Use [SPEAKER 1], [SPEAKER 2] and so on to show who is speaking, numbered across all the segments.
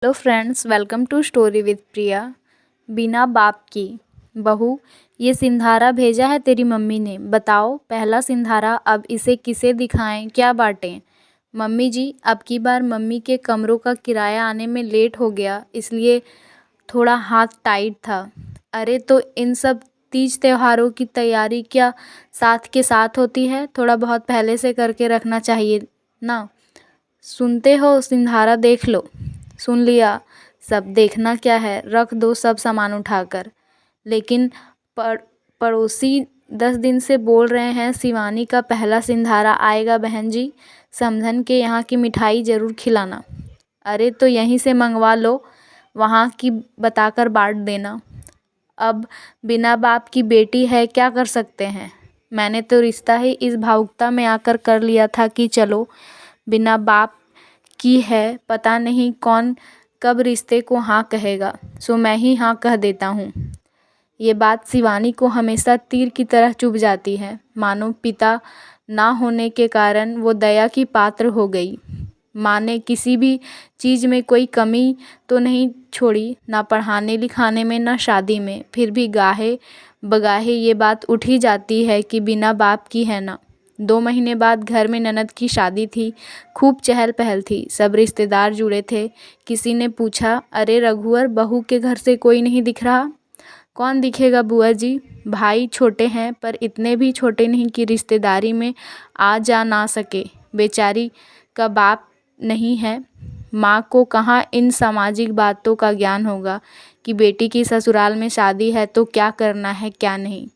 [SPEAKER 1] Hello friends, welcome to story with Priya. बिना बाप की बहू, ये सिंधारा भेजा है तेरी मम्मी ने। बताओ पहला सिंधारा, अब इसे किसे दिखाएं, क्या बांटें। मम्मी जी, अब की बार मम्मी के कमरों का किराया आने में लेट हो गया, इसलिए थोड़ा हाथ टाइट था। अरे तो इन सब तीज त्योहारों की तैयारी क्या साथ के साथ होती है? थोड़ा बहुत पहले से करके रखना चाहिए ना। सुनते हो सिंधारा देख लो। सुन लिया। सब देखना क्या है, रख दो सब सामान उठाकर। लेकिन पड़ोसी 10 दिन से बोल रहे हैं शिवानी का पहला सिंधारा आएगा बहन जी, समधन के यहाँ की मिठाई ज़रूर खिलाना। अरे तो यहीं से मंगवा लो, वहाँ की बताकर बांट देना। अब बिना बाप की बेटी है, क्या कर सकते हैं। मैंने तो रिश्ता ही इस भावुकता में आकर कर लिया था कि चलो बिना बाप की है, पता नहीं कौन कब रिश्ते को हाँ कहेगा, सो मैं ही हाँ कह देता हूँ। ये बात शिवानी को हमेशा तीर की तरह चुभ जाती है, मानो पिता ना होने के कारण वो दया की पात्र हो गई। माँ ने किसी भी चीज़ में कोई कमी तो नहीं छोड़ी, ना पढ़ाने लिखाने में ना शादी में, फिर भी गाहे बगाहे ये बात उठ ही जाती है कि बिना बाप की है ना। 2 महीने बाद घर में ननद की शादी थी। खूब चहल पहल थी, सब रिश्तेदार जुड़े थे। किसी ने पूछा, अरे रघुवर, बहू के घर से कोई नहीं दिख रहा। कौन दिखेगा बुआ जी, भाई छोटे हैं पर इतने भी छोटे नहीं कि रिश्तेदारी में आ जा ना सके। बेचारी का बाप नहीं है। माँ को कहाँ इन सामाजिक बातों का ज्ञान होगा कि बेटी की ससुराल में शादी है तो क्या करना है क्या नहीं।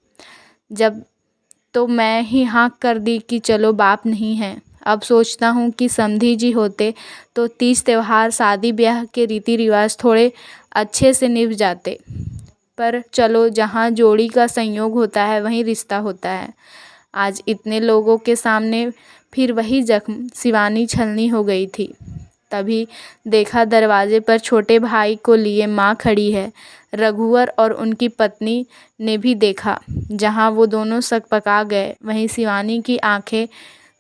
[SPEAKER 1] जब तो मैं ही हाँ कर दी कि चलो बाप नहीं है। अब सोचता हूँ कि समधी जी होते तो तीज त्योहार शादी ब्याह के रीति रिवाज थोड़े अच्छे से निभ जाते। पर चलो, जहाँ जोड़ी का संयोग होता है वहीं रिश्ता होता है। आज इतने लोगों के सामने फिर वही जख्म, शिवानी छलनी हो गई थी। तभी देखा दरवाजे पर छोटे भाई को लिए माँ खड़ी है। रघुवर और उनकी पत्नी ने भी देखा। जहाँ वो दोनों सकपका गए, वहीं शिवानी की आंखें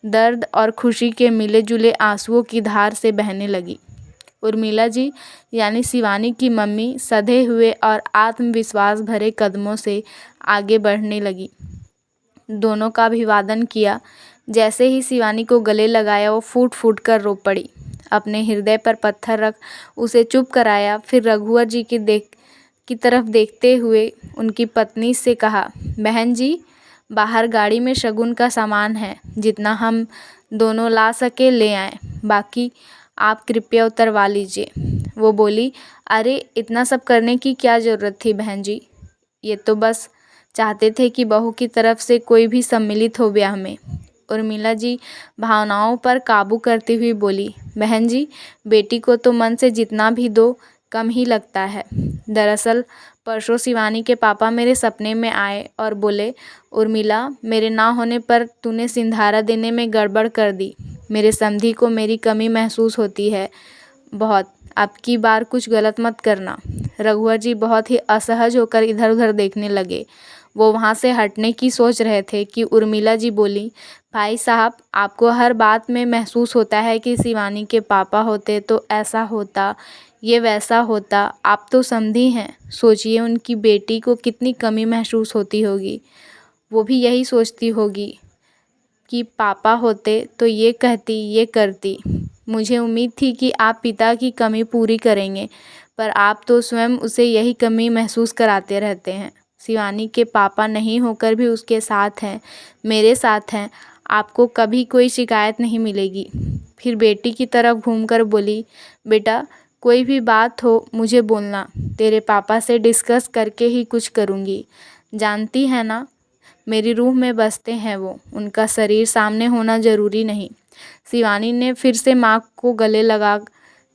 [SPEAKER 1] दर्द और खुशी के मिले जुले आंसुओं की धार से बहने लगी। उर्मिला जी यानी शिवानी की मम्मी सधे हुए और आत्मविश्वास भरे कदमों से आगे बढ़ने लगी। दोनों का अभिवादन किया। जैसे ही शिवानी को गले लगाया, वो फूट फूट कर रो पड़ी। अपने हृदय पर पत्थर रख उसे चुप कराया। फिर रघुवर जी की तरफ देखते हुए उनकी पत्नी से कहा, बहन जी, बाहर गाड़ी में शगुन का सामान है, जितना हम दोनों ला सके ले आए, बाकी आप कृपया उतरवा लीजिए। वो बोली, अरे इतना सब करने की क्या ज़रूरत थी बहन जी, ये तो बस चाहते थे कि बहू की तरफ से कोई भी सम्मिलित हो ब्याह में। उर्मिला जी भावनाओं पर काबू करती हुई बोली, बहन जी, बेटी को तो मन से जितना भी दो कम ही लगता है। दरअसल परसों शिवानी के पापा मेरे सपने में आए और बोले, उर्मिला, मेरे ना होने पर तूने सिंधारा देने में गड़बड़ कर दी। मेरे समधी को मेरी कमी महसूस होती है बहुत। अब की बार कुछ गलत मत करना। रघुवर जी बहुत ही असहज होकर इधर उधर देखने लगे। वो वहाँ से हटने की सोच रहे थे कि उर्मिला जी बोली, भाई साहब, आपको हर बात में महसूस होता है कि शिवानी के पापा होते तो ऐसा होता, ये वैसा होता। आप तो समधी हैं, सोचिए उनकी बेटी को कितनी कमी महसूस होती होगी। वो भी यही सोचती होगी कि पापा होते तो ये कहती, ये करती। मुझे उम्मीद थी कि आप पिता की कमी पूरी करेंगे, पर आप तो स्वयं उसे यही कमी महसूस कराते रहते हैं। शिवानी के पापा नहीं होकर भी उसके साथ हैं, मेरे साथ हैं, आपको कभी कोई शिकायत नहीं मिलेगी। फिर बेटी की तरफ घूमकर बोली, बेटा, कोई भी बात हो मुझे बोलना, तेरे पापा से डिस्कस करके ही कुछ करूँगी। जानती है ना, मेरी रूह में बसते हैं वो, उनका शरीर सामने होना ज़रूरी नहीं। शिवानी ने फिर से माँ को गले लगा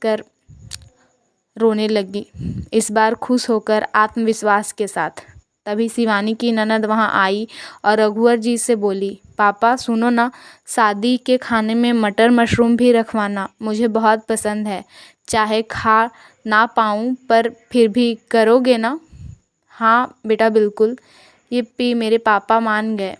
[SPEAKER 1] कर रोने लगी, इस बार खुश होकर, आत्मविश्वास के साथ। तभी शिवानी की ननद वहाँ आई और रघुवर जी से बोली, पापा सुनो ना, शादी के खाने में मटर मशरूम भी रखवाना, मुझे बहुत पसंद है। चाहे खा ना पाऊँ पर फिर भी करोगे ना? हाँ बेटा बिल्कुल, ये मेरे पापा मान गए,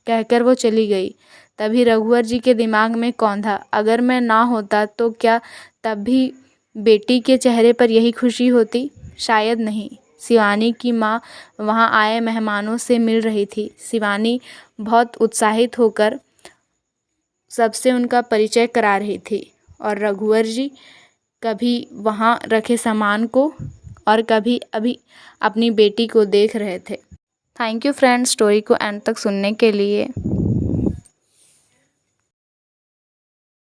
[SPEAKER 1] कहकर वो चली गई। तभी रघुवर जी के दिमाग में कौंधा, अगर मैं ना होता तो क्या तब भी बेटी के चेहरे पर यही खुशी होती? शायद नहीं। शिवानी की माँ वहाँ आए मेहमानों से मिल रही थी। शिवानी बहुत उत्साहित होकर सबसे उनका परिचय करा रही थी और रघुवर जी कभी वहाँ रखे सामान को और कभी अभी अपनी बेटी को देख रहे थे। थैंक यू फ्रेंड्स, स्टोरी को एंड तक सुनने के लिए।